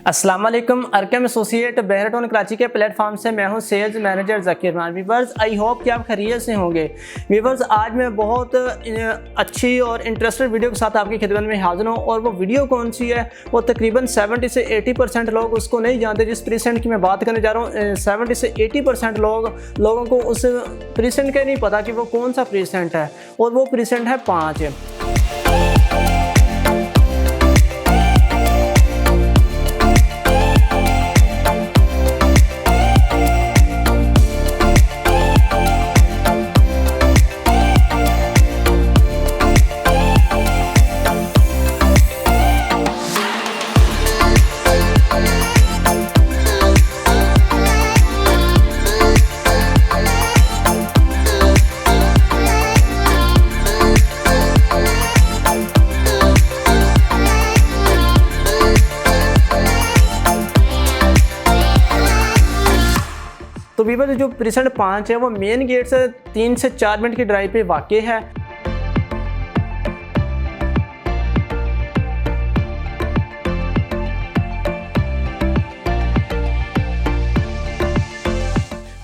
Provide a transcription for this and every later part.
अस्सलाम वालेकुम। Arkham associate बहरटोन Karachi के प्लेटफॉर्म से मैं हूं सेल्स मैनेजर ज़कीर मान। वीवर्स, आई होप कि आप खैरियत से होंगे। वीवर्स, आज मैं बहुत अच्छी और इंटरेस्टेड वीडियो के साथ आपकी खिदमत में हाजिर हूं। और वो वीडियो कौन सी है, वो तकरीबन 70 से 80% लोग उसको नहीं जानते। जिस प्रीसेंट की मैं बात करने जा रहा हूँ, 70 से 80% लोगों को उस प्रीसेंट का नहीं पता कि वो कौन सा प्रीसेंट है, और वो प्रीसेंट है 5। तो वीवर, जो प्रीसेंट 5 है वो मेन गेट से 3 से 4 मिनट की ड्राइव पे वाक़ई है।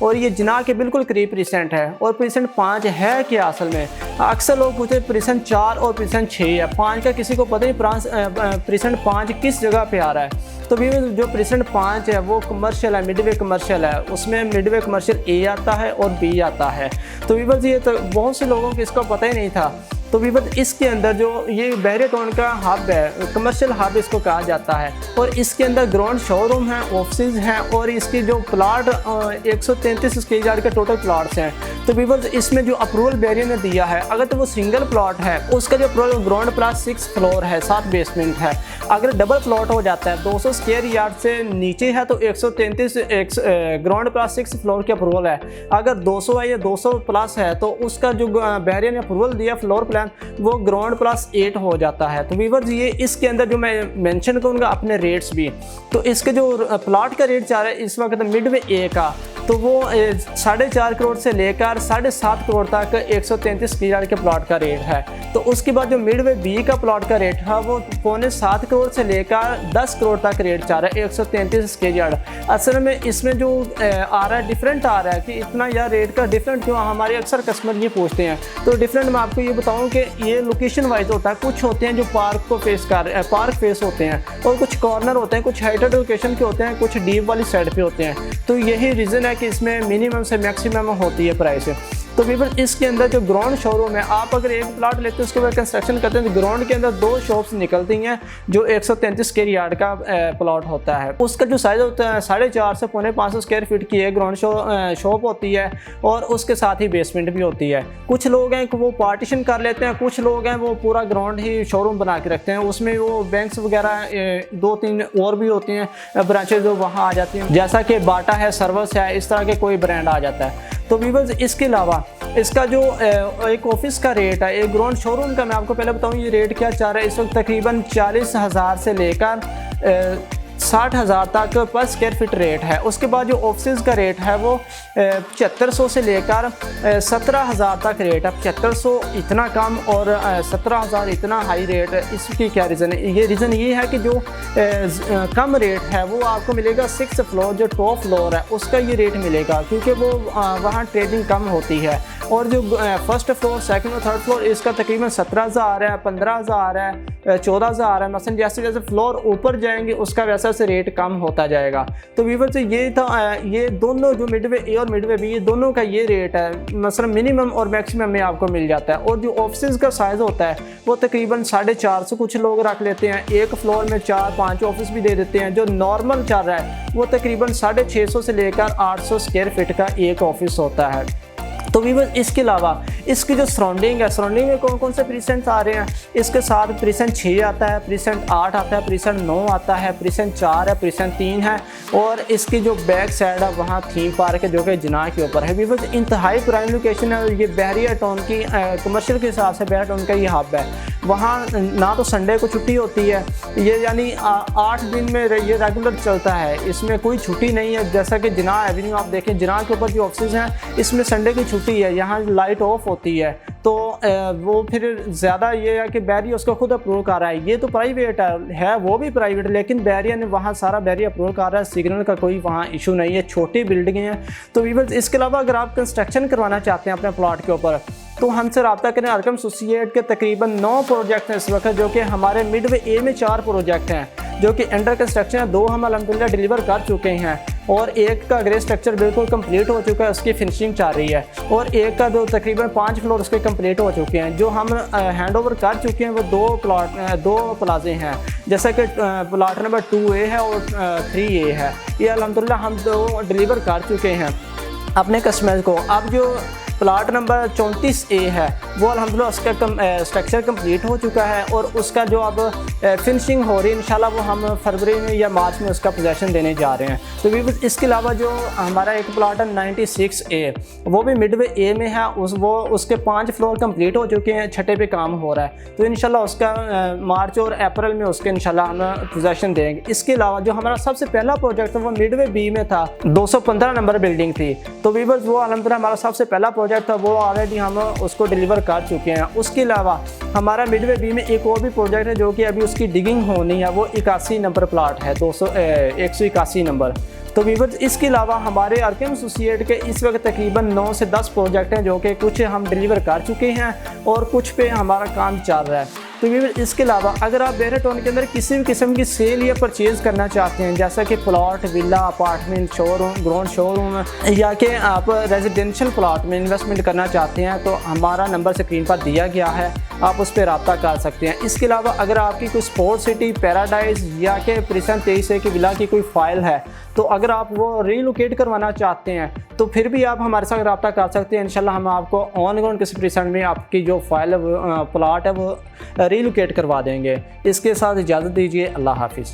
और ये जिना के बिल्कुल करीब प्रीसेंट है। और प्रीसेंट 5 है क्या असल में? अक्सर लोग पूछते प्रीसेंट 4 और प्रीसेंट 6 है, 5 का किसी को पता नहीं प्रीसेंट 5 किस जगह पे आ रहा है। तो भी जो प्रीसेंट 5 है वो कमर्शियल है, मिडवे कमर्शियल है। उसमें मिडवे कमर्शियल ए आता है और बी आता है। तो वीवर्स, ये तो बहुत से लोगों को इसका पता ही नहीं था। तो वीवर्स, इसके अंदर जो ये बहरटोन का हब है, कमर्शियल हब इसको कहा जाता है। और इसके अंदर ग्राउंड शोरूम है, ऑफिस हैं, और इसकी जो प्लाट 133 स्क्वायर यार्ड के टोटल प्लाट्स हैं। तो वीवर्स, इसमें जो अप्रूवल बैरियर ने दिया है, अगर तो वो सिंगल प्लॉट है उसका जो ग्राउंड प्लस 6 फ्लोर है, 7 बेसमेंट है। अगर डबल प्लॉट हो जाता है 200 स्क्वायर यार्ड से नीचे है तो 133 ग्राउंड प्लस 6 फ्लोर की अप्रूवल है। अगर 200 है या 200 प्लस है तो उसका जो बैरियर ने अप्रूवल दिया फ्लोर प्लान, वो ग्राउंड प्लस 8 हो जाता है। तो वीवर्स, ये इसके अंदर जो मैं मेंशन करूँगा अपने रेट्स भी, तो इसके जो प्लॉट का रेट चाह रहा है इस वक्त मिडवे ए का, तो वो 4.5 करोड़ से लेकर 7.5 करोड़ तक 133 स्क्वायर यार्ड के प्लॉट का रेट है। तो उसके बाद जो मिडवे बी का प्लॉट का रेट है वो 7.25 करोड़ से लेकर 10 करोड़ तक रेट चाह रहा है 133 स्क्वायर यार्ड। असल में इसमें जो आ रहा है, डिफरेंट आ रहा है कि इतना यार रेट का डिफरेंट क्यों, हमारे अक्सर कस्टमर ये पूछते हैं। तो डिफरेंट मैं आपको ये बताऊँ कि ये लोकेशन वाइज होता है। कुछ होते हैं जो पार्क को फेस पार्क फेस होते हैं, और कुछ कॉर्नर होते हैं, कुछ हाइटेड लोकेशन के होते हैं, कुछ डीप वाली साइड पे होते हैं। तो यही रीज़न है कि इसमें मिनिमम से मैक्सिमम होती है प्राइस। तो वीवर, इसके अंदर जो ग्राउंड शोरूम है, आप अगर एक प्लाट लेते हैं उसके बाद कंस्ट्रक्शन करते हैं तो ग्राउंड के अंदर 2 शॉप्स निकलती हैं जो 133 स्क्वायर यार्ड का प्लॉट होता है। उसका जो साइज़ होता है 4.5 से 550 स्क्वायर फीट की है ग्राउंड शॉप होती है, और उसके साथ ही बेसमेंट भी होती है। कुछ लोग हैं कि वो पार्टीशन कर लेते हैं, कुछ लोग हैं वो पूरा ग्राउंड ही शोरूम बना के रखते हैं। उसमें वो बैंक्स वगैरह 2-3 और भी होती हैं ब्रांचेज जो वहाँ आ जाती हैं, जैसा कि बाटा है, सर्वस है, इस तरह के कोई ब्रांड आ जाता है। तो वीवर्स, इसके अलावा इसका जो एक ऑफिस का रेट है, एक ग्राउंड शोरूम का मैं आपको पहले बताऊं ये रेट क्या चाह रहा है। इस वक्त तकरीबन 40,000 से लेकर 60,000 तक पर स्क्वायर फीट रेट है। उसके बाद जो ऑफिस का रेट है वो 7500 से लेकर 17,000 तक रेट है। 7500 इतना कम और 17,000 इतना हाई रेट है। इसकी क्या रीज़न है? ये रीज़न ये है कि जो कम रेट है वो आपको मिलेगा 6 फ्लोर, जो टॉप फ्लोर है उसका ये रेट मिलेगा, क्योंकि वो वहाँ ट्रेडिंग कम होती है। और जो फर्स्ट फ्लोर, सेकंड और थर्ड फ्लोर, इसका तकरीबन 17,000 है, 15,000 है, 14,000 है। मसलन जैसे जैसे फ्लोर ऊपर जाएंगे उसका वैसा से रेट कम होता जाएगा। तो वीवर से ये था, ये दोनों जो मिडवे ए और मिडवे बी, ये दोनों का ये रेट है। मसलन मिनिमम और मैक्सिमम में आपको मिल जाता है। और जो ऑफिस का साइज़ होता है वो तकरीबन 4.5 कुछ लोग रख लेते हैं, एक फ्लोर में 4-5 ऑफिस भी दे देते हैं। जो नॉर्मल चल रहा है वो तकरीबन 650 से लेकर 800 स्क्वायर फीट का एक ऑफिस होता है। तो वीवर, इसके अलावा इसकी जो सराउंडिंग है, सराउंडिंग में कौन कौन से प्रीसेंट आ रहे हैं, इसके साथ प्रीसेंट 6 आता है, प्रीसेंट 8 आता है, प्रीसेंट 9 आता है, प्रीसेंट 4 है, प्रीसेंट 3 है। और इसकी जो बैक साइड है वहाँ थीम पार्क है जो कि जिना के ऊपर है। वीवर, इंतहाई प्राइम लोकेशन है। ये बहरियाटोन की कमर्शियल के हिसाब से बहरियाटोन का ये हब है। वहाँ ना तो संडे को छुट्टी होती है, ये यानी 8 दिन में ये रेगुलर चलता है, इसमें कोई छुट्टी नहीं है। जैसा कि जिना एवेन्यू आप देखें, जिना के ऊपर जो ऑफिस हैं इसमें संडे की छुट्टी है, यहाँ लाइट ऑफ होती है। तो वो फिर ज़्यादा ये है कि बैरिया उसको खुद अप्रूव कर रहा है। ये तो प्राइवेट है वो भी प्राइवेट, लेकिन बैरिया ने वहाँ सारा बैरिया अप्रूव कर रहा है, सिग्नल का कोई वहाँ इशू नहीं है, छोटी बिल्डिंगें हैं। तो वीवर्स इसके अलावा अगर आप कंस्ट्रक्शन करवाना चाहते हैं अपने प्लॉट के ऊपर तो हमसे रब्ता करें। अरकम एसोसिएट के तकरीबन 9 प्रोजेक्ट हैं इस वक्त, जो कि हमारे मिडवे ए में 4 प्रोजेक्ट हैं जो कि अंडर कंस्ट्रक्शन है। 2 हम अल्हम्दुलिल्लाह डिलीवर कर चुके हैं और एक का ग्रे स्ट्रक्चर बिल्कुल कंप्लीट हो चुका है, उसकी फिनिशिंग चल रही है। और एक का जो तकरीबन 5 फ्लोर उसके कंप्लीट हो चुके हैं। जो हम हैंड ओवर कर चुके हैं वो 2 प्लाजे हैं, जैसा कि प्लाट नंबर 2A है और 3A है। ये अल्हम्दुलिल्लाह हम 2 डिलीवर कर चुके हैं अपने कस्टमर को। अब जो प्लाट नंबर 34A है वो अल्हम्दुलिल्लाह उसका स्ट्रक्चर कंप्लीट हो चुका है और उसका जो अब फिनिशिंग हो रही है इंशाल्लाह वो हम फरवरी में या मार्च में उसका पोजेसन देने जा रहे हैं। तो भी इसके अलावा जो हमारा एक प्लाट है 96A वो भी मिडवे ए में है, वो उसके 5 फ्लोर कंप्लीट हो चुके हैं, छठे पे काम हो रहा है। तो इंशाल्लाह उसका मार्च और अप्रैल में उसके इंशाल्लाह हम पोजेसन देंगे। इसके अलावा जो हमारा सबसे पहला प्रोजेक्ट था वो मिडवे बी में था, 215 नंबर बिल्डिंग थी। तो वीवर्स वो अल्हम्दुलिल्लाह हमारा सबसे पहला प्रोजेक्ट था, वो ऑलरेडी हम उसको डिलीवर कर चुके हैं। उसके अलावा हमारा मिडवे बी में एक और भी प्रोजेक्ट है जो कि अभी उसकी डिगिंग होनी है, वो 81 नंबर प्लाट है, 181 नंबर। तो वीवर्स इसके अलावा हमारे अरकम एसोसिएट के इस वक्त तकरीबन 9 से 10 प्रोजेक्ट हैं जो कि कुछ हम डिलीवर कर चुके हैं और कुछ पे हमारा काम चल रहा है। तो वीवर्स इसके अलावा अगर आप बेहरा टाउन के अंदर किसी भी किस्म की सेल या परचेज़ करना चाहते हैं, जैसा कि plot, villa, apartment, showroom, ground showroom, या कि आप रेजिडेंशियल प्लॉट में इन्वेस्टमेंट करना चाहते हैं तो हमारा नंबर स्क्रीन पर दिया गया है, आप उस पर रब्ता कर सकते हैं। इसके अलावा अगर आपकी कोई स्पोर्ट सिटी, पैराडाइज या कि प्रिसन 23A की विला की कोई फ़ाइल है तो अगर आप वो रीलोकेट करवाना चाहते हैं तो फिर भी आप हमारे साथ रब्ता कर सकते हैं। इंशाल्लाह हम आपको ऑन ग्राउंड किसी प्रिसन में आपकी जो फाइल प्लाट है वो रीलोकेट करवा देंगे। इसके साथ इजाज़त दीजिए, अल्लाह हाफिज़।